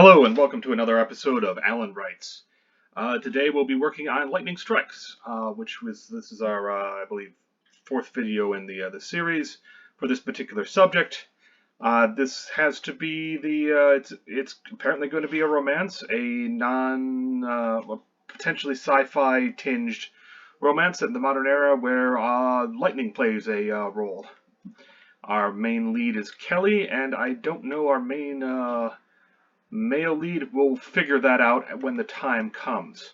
Hello and welcome to another episode of Alan Writes. Today we'll be working on Lightning Strikes, this is our I believe fourth video in the series for this particular subject. This has to be it's apparently going to be a romance, a potentially sci-fi tinged romance in the modern era where lightning plays a role. Our main lead is Kelly, and I don't know our main male lead. Will figure that out when the time comes.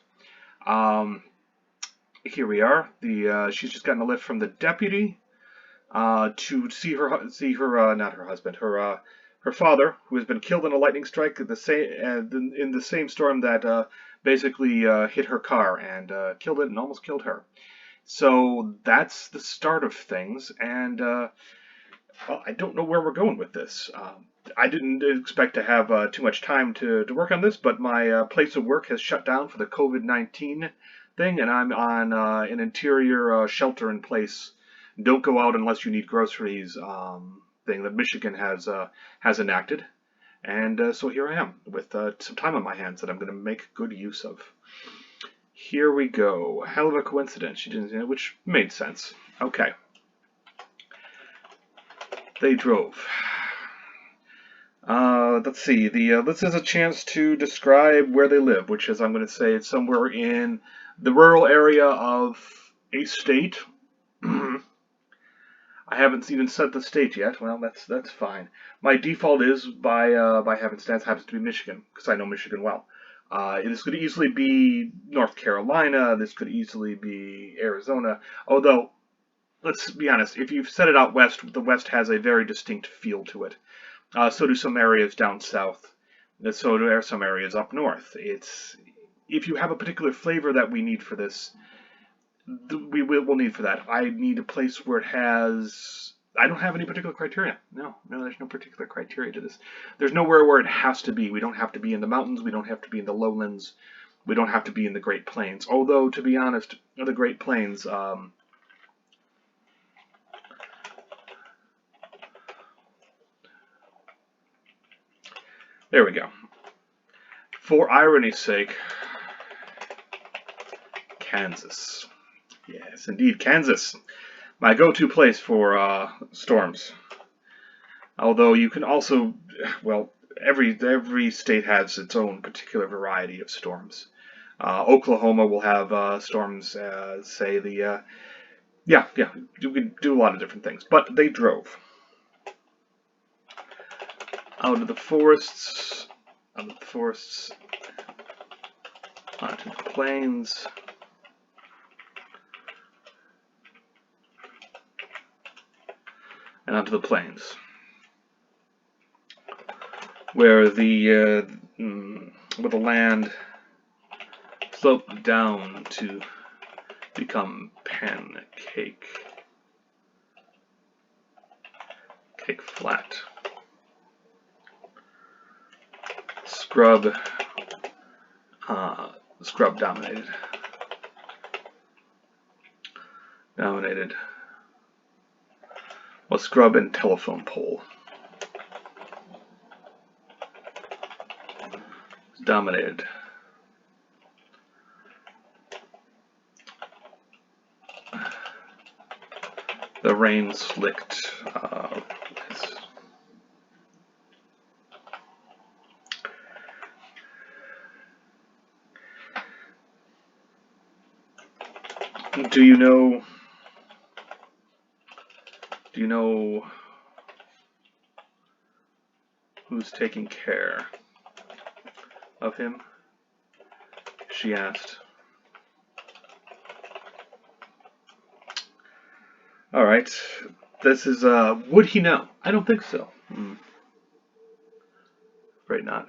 Here we are. She's just gotten a lift from the deputy to see her not her husband, her father, who has been killed in a lightning strike in the same storm that basically hit her car and killed it and almost killed her. So that's the start of things, and well, I don't know where we're going with this. I didn't expect to have too much time to work on this, but my place of work has shut down for the COVID-19 thing, and I'm on an interior shelter-in-place, don't go out unless you need groceries thing that Michigan has enacted. And so here I am with some time on my hands that I'm going to make good use of. Here we go. Hell of a coincidence. She didn't, which made sense. Okay. They drove. Let's see. This is a chance to describe where they live, which is, I'm going to say, it's somewhere in the rural area of a state. I haven't even said the state yet. Well, that's fine. My default is by happenstance happens to be Michigan, because I know Michigan well. This could easily be North Carolina. This could easily be Arizona. Although, let's be honest, if you've set it out west, the west has a very distinct feel to it. So do some areas down south. So do some areas up north. If you have a particular flavor that we need for this, we'll need for that. I need a place where it has. I don't have any particular criteria. No, there's no particular criteria to this. There's nowhere where it has to be. We don't have to be in the mountains. We don't have to be in the lowlands. We don't have to be in the Great Plains. Although, to be honest, the Great Plains. There we go. For irony's sake, Kansas. Yes, indeed, Kansas. My go-to place for storms. Although you can also, well, every state has its own particular variety of storms. Oklahoma will have storms, say yeah, you can do a lot of different things. But they drove out of the forests, onto the plains, and onto the plains, where the land sloped down to become cake flat. Scrub dominated. Well, scrub and telephone pole dominated. The rain slicked Do you know who's taking care of him? She asked. All right. This is would he know? I don't think so. Afraid not.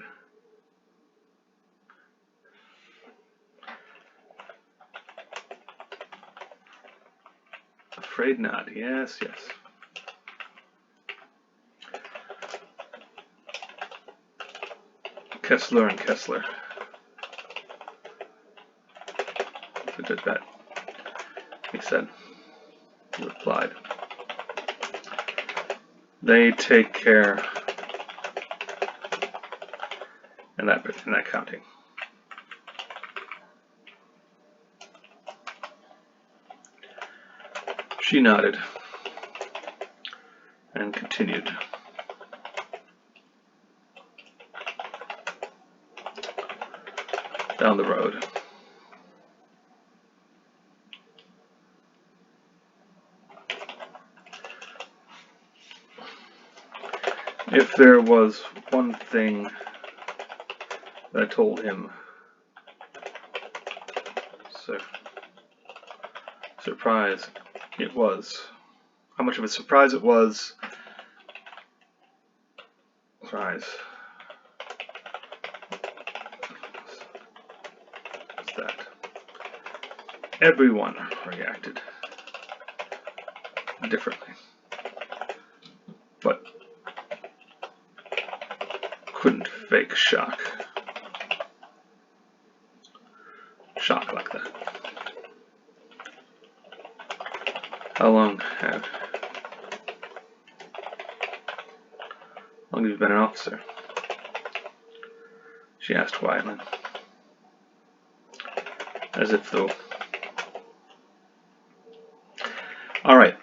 Afraid not. Yes. Kessler and Kessler. Who did that? He said. He replied. They take care and that counting. She nodded and continued. Down the road. If there was one thing that I told him, surprise it was. How much of a surprise it was. Surprise. What's that? Everyone reacted differently, but couldn't fake shock like that. How long have you been an officer? She asked quietly, as if though. All right,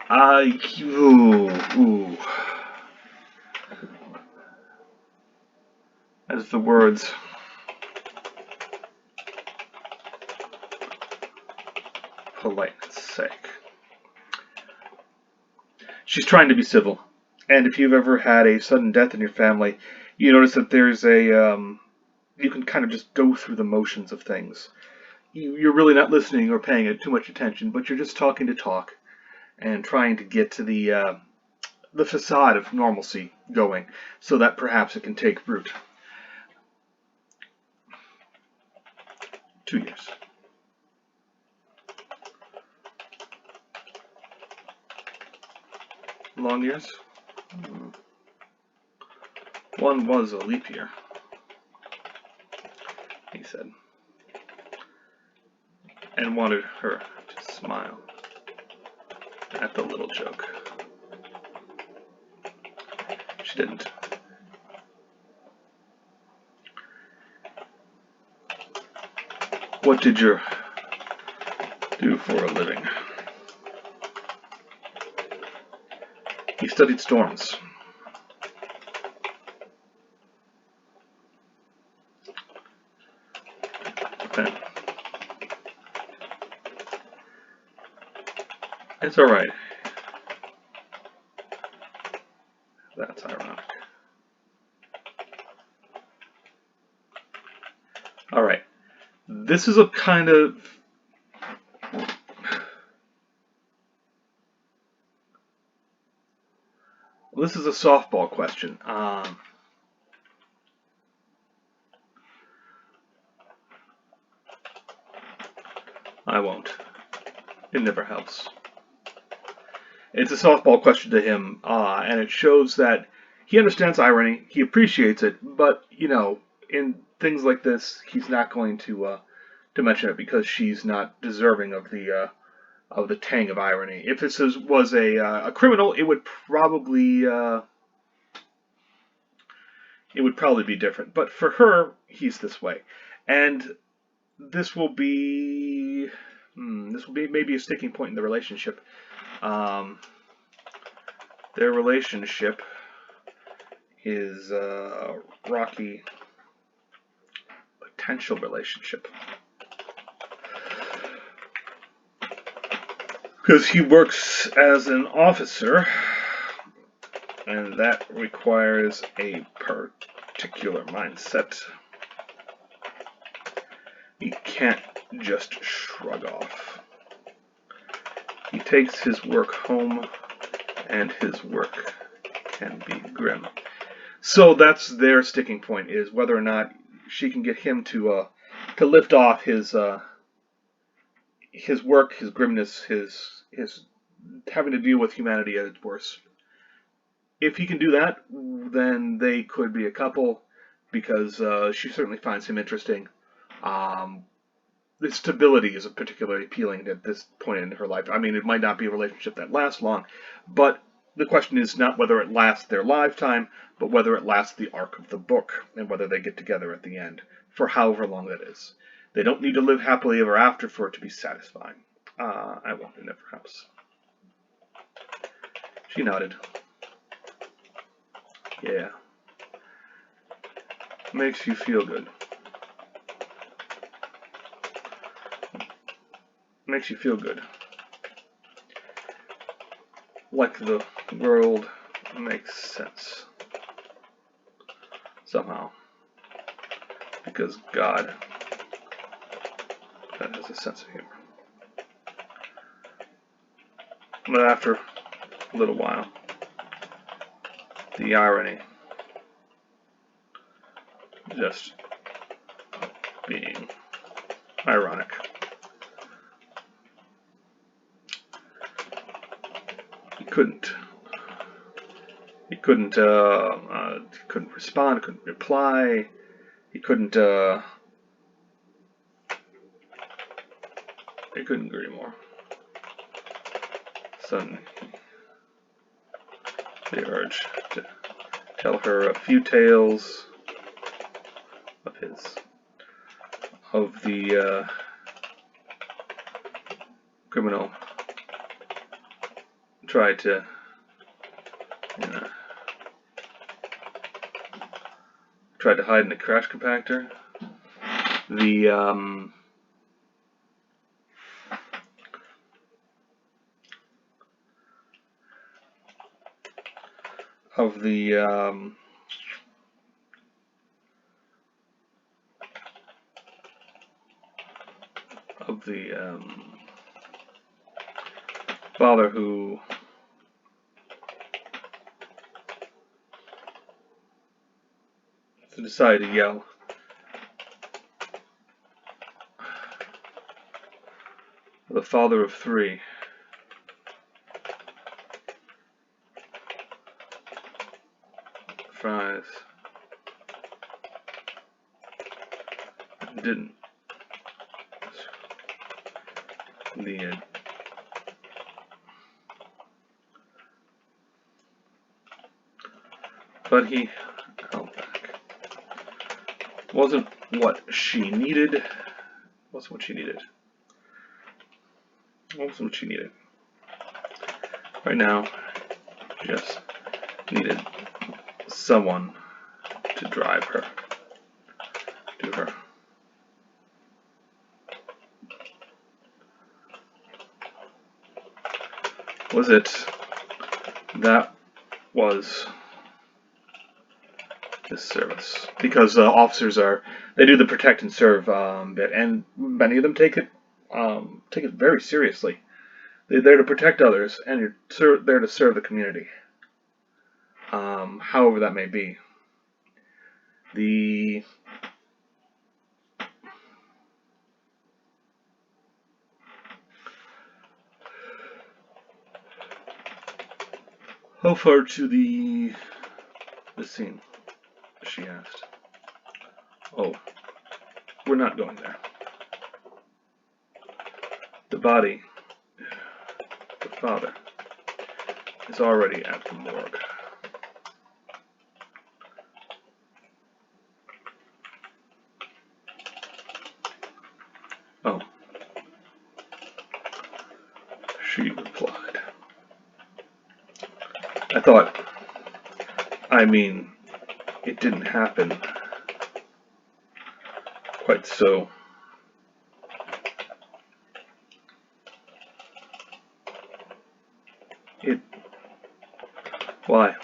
as the words politeness sake. She's trying to be civil, and if you've ever had a sudden death in your family, you notice that there's a you can kind of just go through the motions of things. You're really not listening or paying too much attention, but you're just talking to talk and trying to get to the facade of normalcy going, so that perhaps it can take root. 2 years. Long years? One was a leap year, he said, and wanted her to smile at the little joke. She didn't. What did you do for a living? He studied storms. Okay. It's all right. That's ironic. All right. This is a kind of this is a softball question. I won't. It never helps. It's a softball question to him, and it shows that he understands irony, he appreciates it, but, you know, in things like this, he's not going to mention it because she's not deserving of the tang of irony. If this was a criminal, it would probably be different. But for her, he's this way, and this will be maybe a sticking point in the relationship. Their relationship is a rocky potential relationship. Because he works as an officer, and that requires a particular mindset. He can't just shrug off. He takes his work home, and his work can be grim. So that's their sticking point, is whether or not she can get him to lift off his work, his grimness, his having to deal with humanity at its worst. If he can do that, then they could be a couple, because she certainly finds him interesting. The stability is particularly appealing at this point in her life. I mean, it might not be a relationship that lasts long, but The question is not whether it lasts their lifetime, but whether it lasts the arc of the book, and whether they get together at the end, for however long that is. They don't need to live happily ever after for it to be satisfying. I won't in Never House. She nodded. Yeah. Makes you feel good. Makes you feel good. Like the world makes sense. Somehow. Because God has a sense of humor. But after a little while, the irony just being ironic. He couldn't respond, couldn't reply, he couldn't agree more. Suddenly, the urge to tell her a few tales of the criminal tried to, tried to hide in the crash compactor. Of the father who decided to yell. The father of 3. Fries. Didn't. But he held back. Wasn't what she needed. Wasn't what she needed. Wasn't what she needed. Right now, just needed someone to drive her to her. Was it that was this service? Because officers they do the protect and serve bit, and many of them take it very seriously. They're there to protect others, and you're there to serve the community. However that may be. How far to the scene? She asked. Oh, we're not going there. The body, the father, is already at the morgue. Oh, she replied. It didn't happen quite so. Why?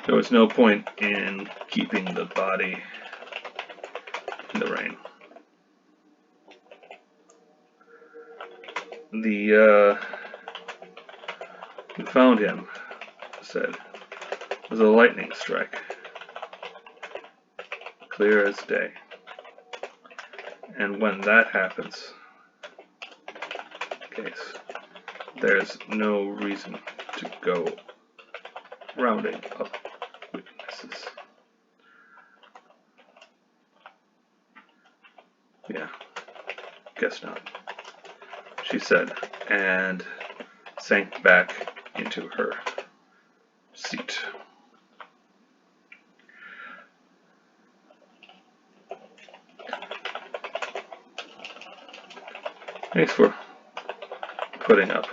There was no point in keeping the body in the rain. Who found him, said, was a lightning strike. Clear as day. And when that happens, there's no reason to go rounding up witnesses. Yeah, guess not. she said, and sank back into her seat. Thanks for putting up.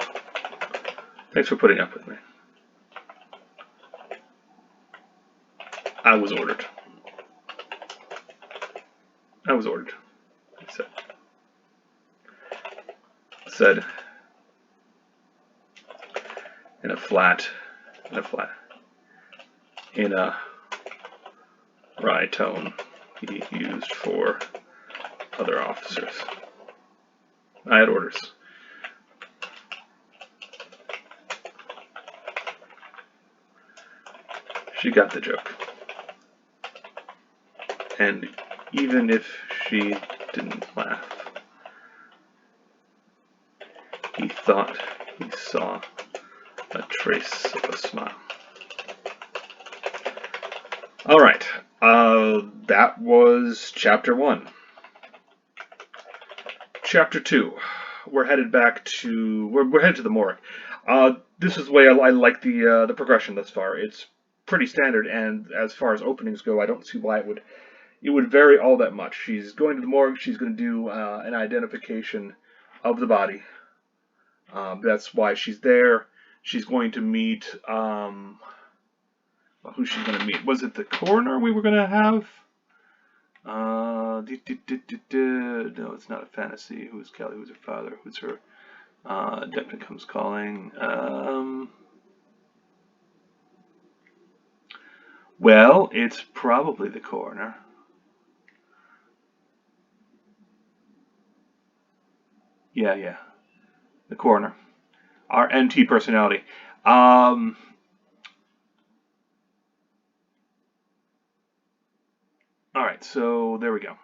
Thanks for putting up with me. I was ordered. I was ordered, he said. Said in a wry tone he used for other officers. I had orders. She got the joke. And even if she didn't laugh, he thought he saw a trace of a smile. Alright, that was Chapter 1. Chapter 2. We're headed back to... We're headed to the morgue. This is the way I like the progression thus far. It's pretty standard, and as far as openings go, I don't see why it would vary all that much. She's going to the morgue. She's going to do an identification of the body. That's why she's there. She's going to meet... who's she going to meet? Was it the coroner we were going to have? No, it's not a fantasy. Who's Kelly? Who's her father? Who's her... Declan comes calling. Well, it's probably the coroner. Yeah. The coroner. Our NT personality. Alright, so there we go.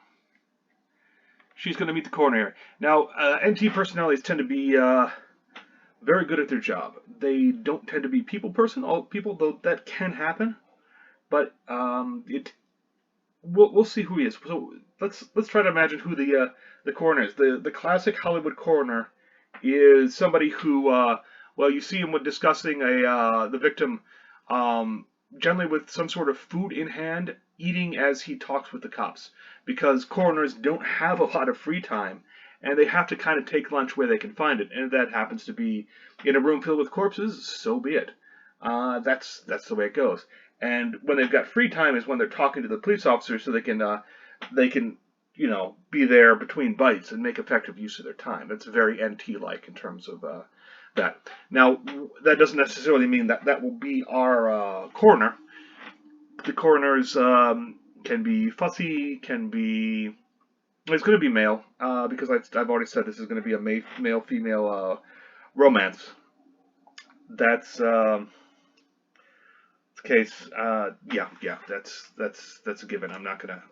She's going to meet the coroner here. Now, NT personalities tend to be very good at their job. They don't tend to be people, though that can happen. But we'll see who he is. So let's try to imagine who the coroner is. The classic Hollywood coroner is somebody who, well, you see him when discussing the victim, generally with some sort of food in hand, eating as he talks with the cops, because coroners don't have a lot of free time, and they have to kind of take lunch where they can find it. And if that happens to be in a room filled with corpses, so be it. That's the way it goes. And when they've got free time is when they're talking to the police officers, so they can be there between bites and make effective use of their time. That's very NT-like in terms of that. Now, that doesn't necessarily mean that will be our coroner. The coroners can be fussy, it's going to be male, because I've already said this is going to be a male-female romance. That's the case. Yeah, that's a given. I'm not gonna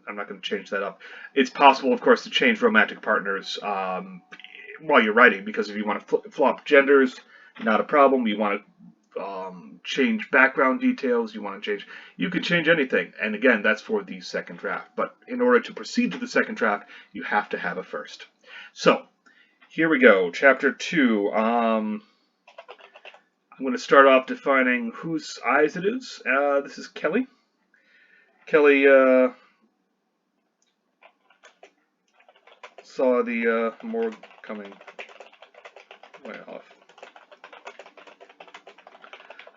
change that up. It's possible, of course, to change romantic partners while you're writing, because if you want to flop genders, not a problem. You want to change background details, you can change anything. And again, that's for the second draft. But in order to proceed to the second draft, you have to have a first. So here we go, Chapter 2. I'm going to start off defining whose eyes it is. This is Kelly. Kelly saw the morgue coming way off.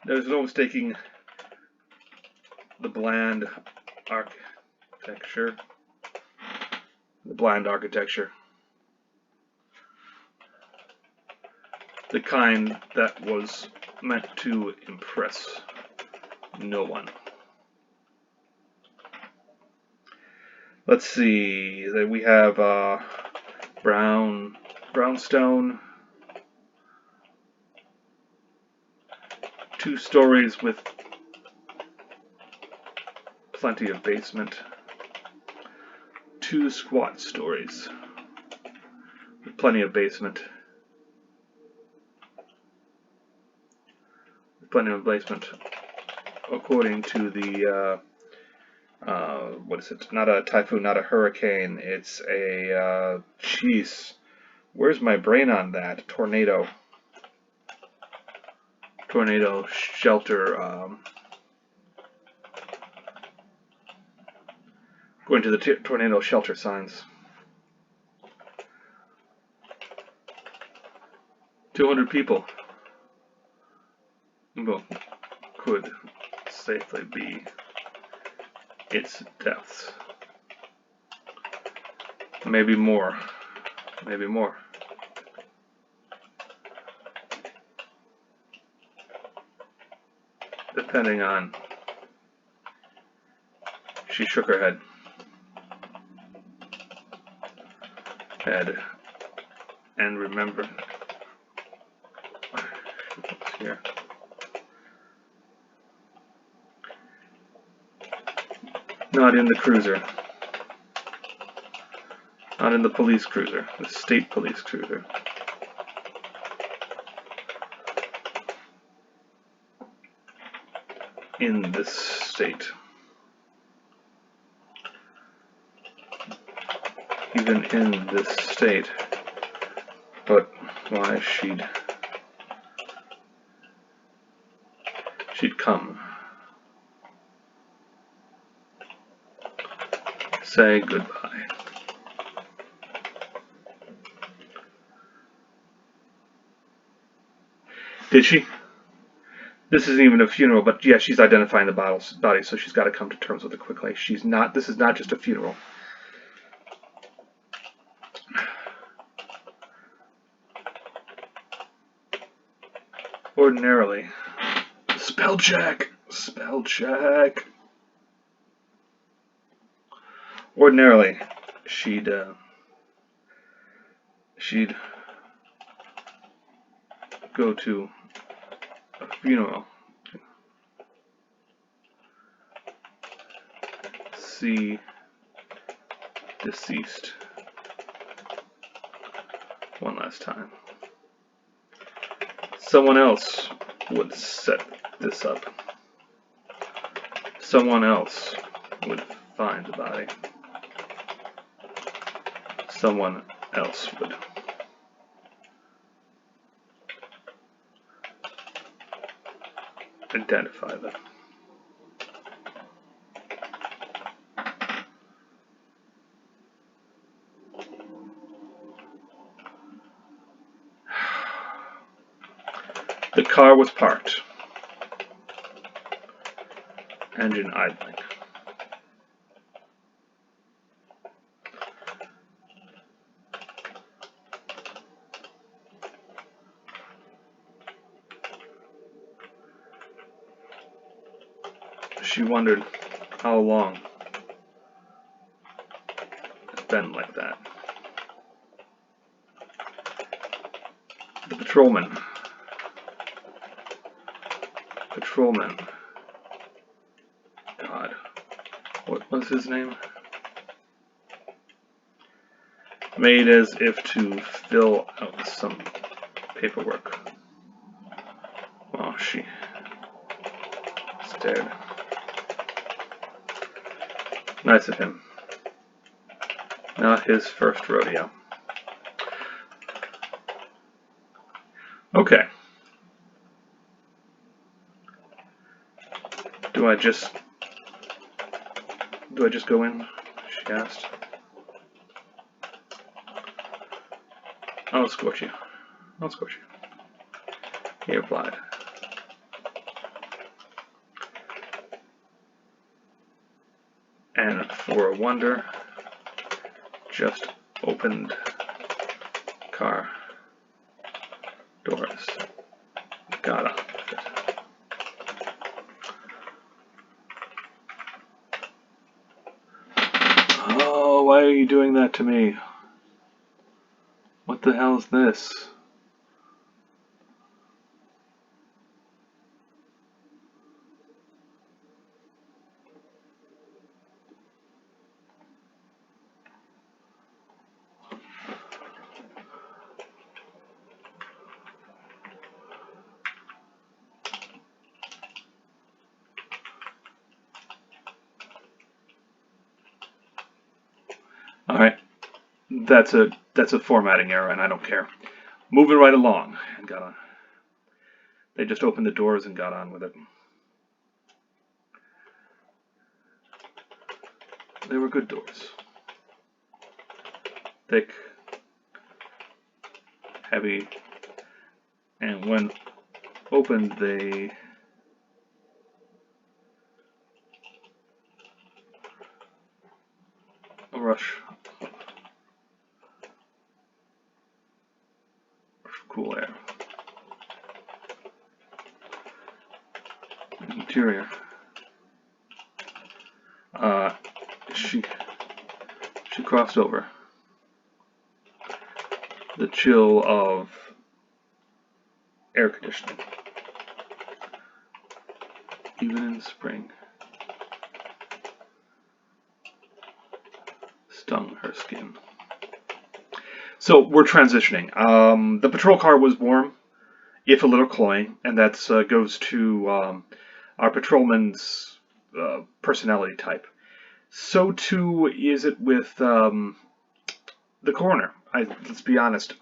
There's no mistaking the bland architecture. The kind that was meant to impress no one. Let's see, that we have brownstone, 2 stories with plenty of basement, 2 squat stories with plenty of basement. According to the what is it? Not a typhoon, not a hurricane. It's a Where's my brain on that? Tornado. Tornado shelter. Going to the tornado shelter signs. 200 people could safely be its deaths. Maybe more. Maybe more. Depending on. She shook her head. And remembered. What's here? Not in the cruiser. Not in the police cruiser. The state police cruiser. In this state. Even in this state. But why she'd come. Say goodbye. Did she? This isn't even a funeral, but yeah, she's identifying the body, so she's got to come to terms with it quickly. She's not. This is not just a funeral. Ordinarily, spell check. Spell check. Ordinarily, she'd go to a funeral, see deceased one last time. Someone else would set this up. Someone else would find the body. Someone else would identify them. The car was parked. Engine idling. She wondered how long it's been like that. The patrolman. God. What was his name? Made as if to fill out some paperwork. While she stared. Nice of him. Not his first rodeo. Okay. Do I just go in? She asked. I'll escort you. I'll escort you. He replied. And for a wonder, just opened car doors. Got on with it. Oh, why are you doing that to me? What the hell is this? Alright, that's a That's a formatting error, and I don't care. Moving right along, and got on. They just opened the doors and got on with it. They were good doors. Thick, heavy, and when opened, they a rush of cool air. Interior. She crossed over. The chill of air conditioning, even in spring, stung her skin. So we're transitioning. The patrol car was warm, if a little cloying, and that goes to our patrolman's personality type. So too is it with the coroner. Let's be honest.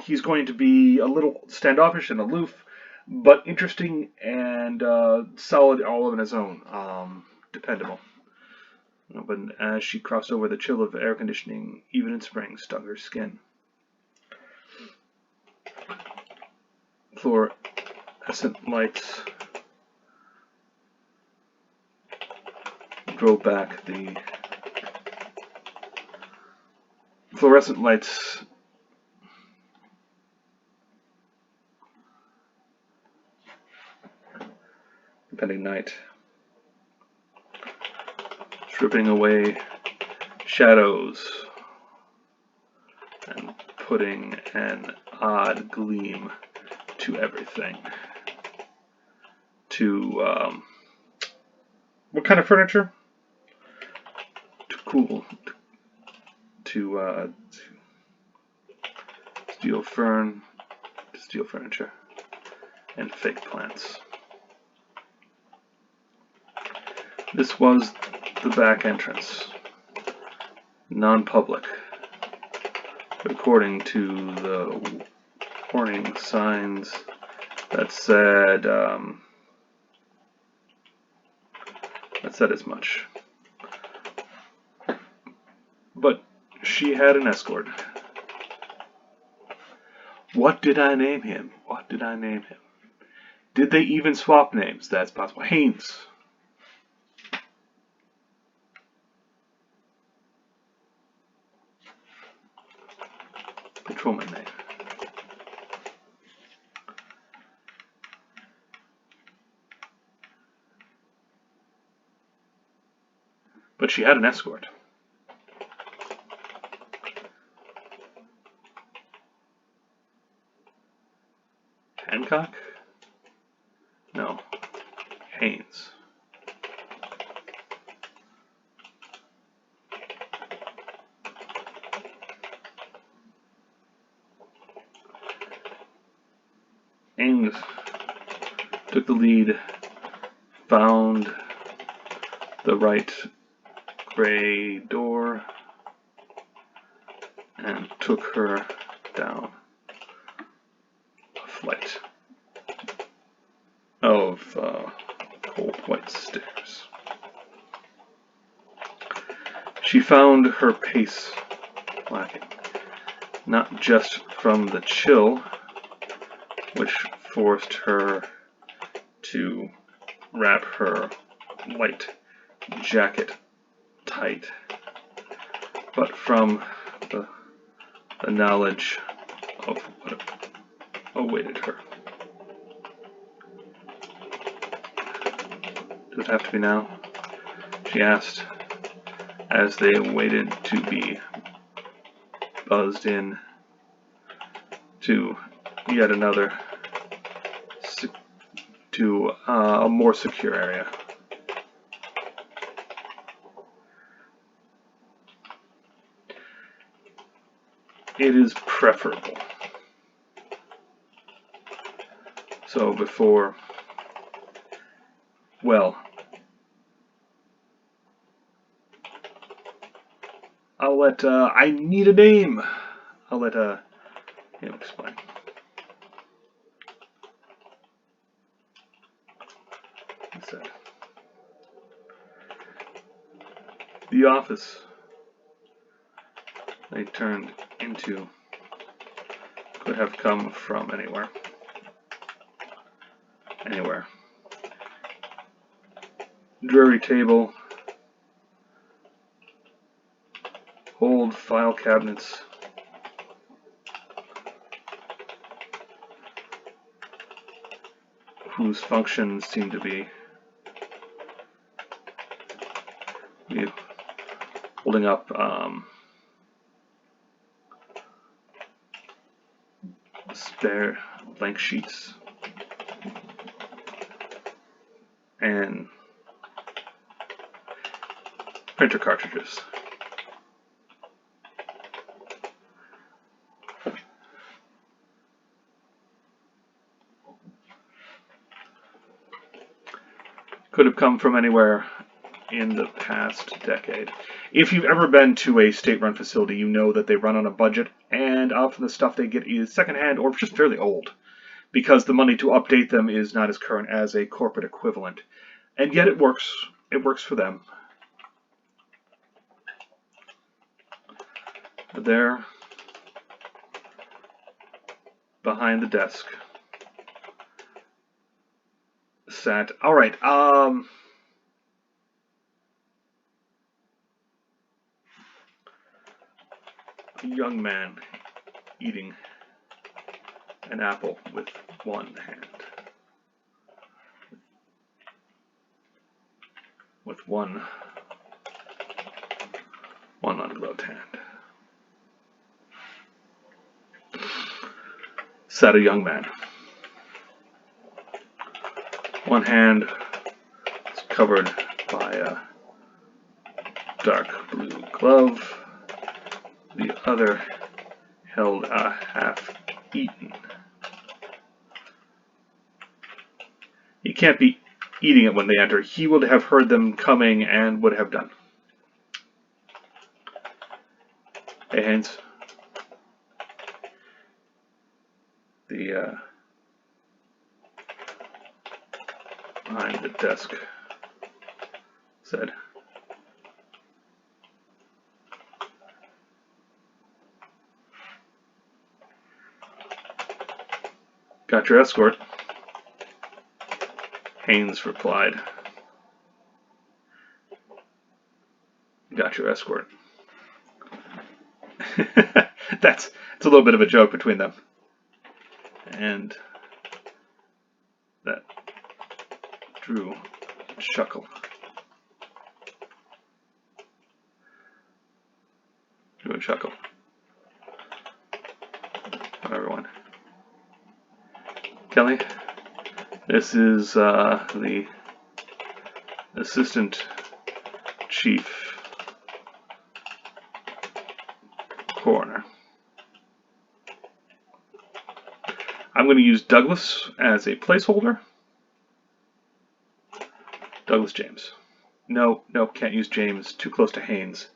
He's going to be a little standoffish and aloof, but interesting and solid all on his own. Dependable. But as she crossed over, the chill of air conditioning, even in spring, stung her skin. Fluorescent lights drove back the fluorescent lights impending night, stripping away shadows and putting an odd gleam to everything. To what kind of furniture? To cool. To steel furniture, and fake plants. This was the back entrance, non-public, according to the warning signs that said as much. But she had an escort. What did I name him? What did I name him? Did they even swap names? That's possible. Haynes. Patrolman name. But she had an escort. Hancock? No. Haynes. Haynes took the lead, found the right gray door, and took her down a flight of cold white stairs. She found her pace lacking, not just from the chill, which forced her to wrap her light jacket tight, but from the knowledge of what awaited her. Does it have to be now? She asked as they waited to be buzzed in to yet another, to a more secure area. It is preferable. So before, well, I'll let, I need a name. I'll let him explain. What's that? The office they turned into could have come from anywhere. Anywhere. Dreary table, old file cabinets, whose functions seem to be holding up spare blank sheets and printer cartridges. Could have come from anywhere in the past decade. If you've ever been to a state-run facility, you know that they run on a budget, and often the stuff they get is secondhand or just fairly old, because the money to update them is not as current as a corporate equivalent. And yet it works. It works for them. There, behind the desk, sat. All right. A young man eating an apple with one hand, with one ungloved hand. Sat a young man. One hand is covered by a dark blue glove. The other held a half-eaten. He can't be eating it when they enter. He would have heard them coming and would have done. Hey, Haynes. Behind the desk said, "Got your escort?" Haynes replied, "Got your escort." It's a little bit of a joke between them. And that drew a chuckle. Drew a chuckle from everyone. Kelly, this is the assistant chief coroner. I'm going to use Douglas as a placeholder. Douglas James. No, can't use James. Too close to Haynes.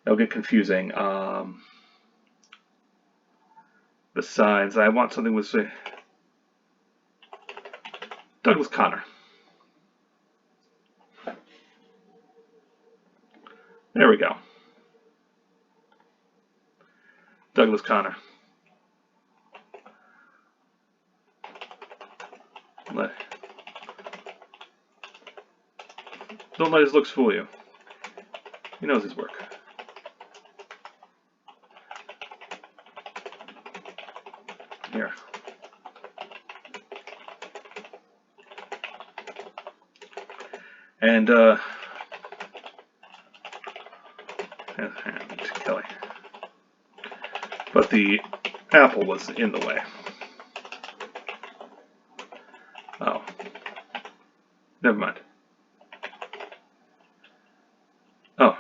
That'll get confusing. Besides, I want something with, say, Douglas Connor. There we go. Douglas Connor. Don't let his looks fool you. He knows his work. Here. And Kelly. But the apple was in the way. Oh. Never mind. Oh.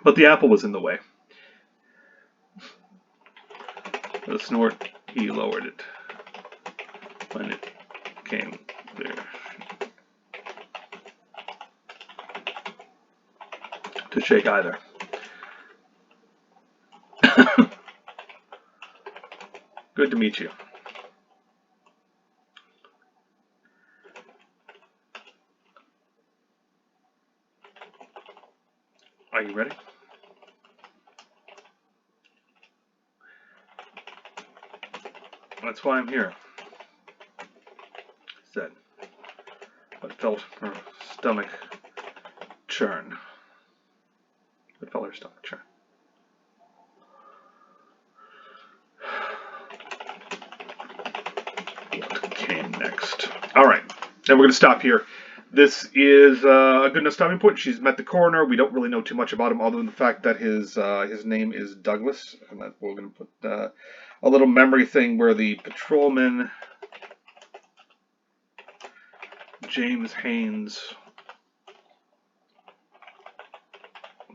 But the apple was in the way. With a snort, he lowered it when it came there. to shake either. Good to meet you. Are you ready? That's why I'm here, said, but felt her stomach churn. It felt her stomach churn. What came next? All right, and we're going to stop here. This is a good enough stopping point. She's met the coroner. We don't really know too much about him, other than the fact that his name is Douglas, and that we're going to put a little memory thing where the patrolman James Haynes,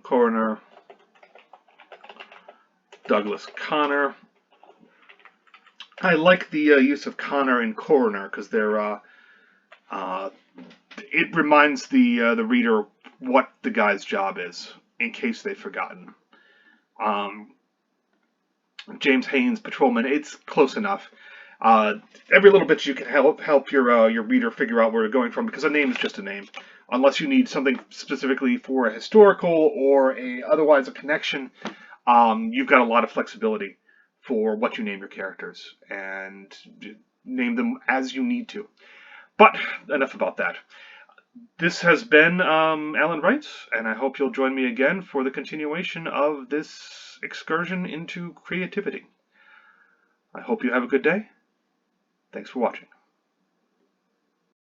coroner Douglas Connor. I like the use of Connor and coroner because they're it reminds the reader what the guy's job is in case they've forgotten. James Haynes, patrolman. It's close enough. Every little bit you can help your reader figure out where you're going from, because a name is just a name, unless you need something specifically for a historical or otherwise a connection. You've got a lot of flexibility for what you name your characters, and name them as you need to. But enough about that. This has been Alan Wrights, and I hope you'll join me again for the continuation of this excursion into creativity. I hope you have a good day. Thanks for watching.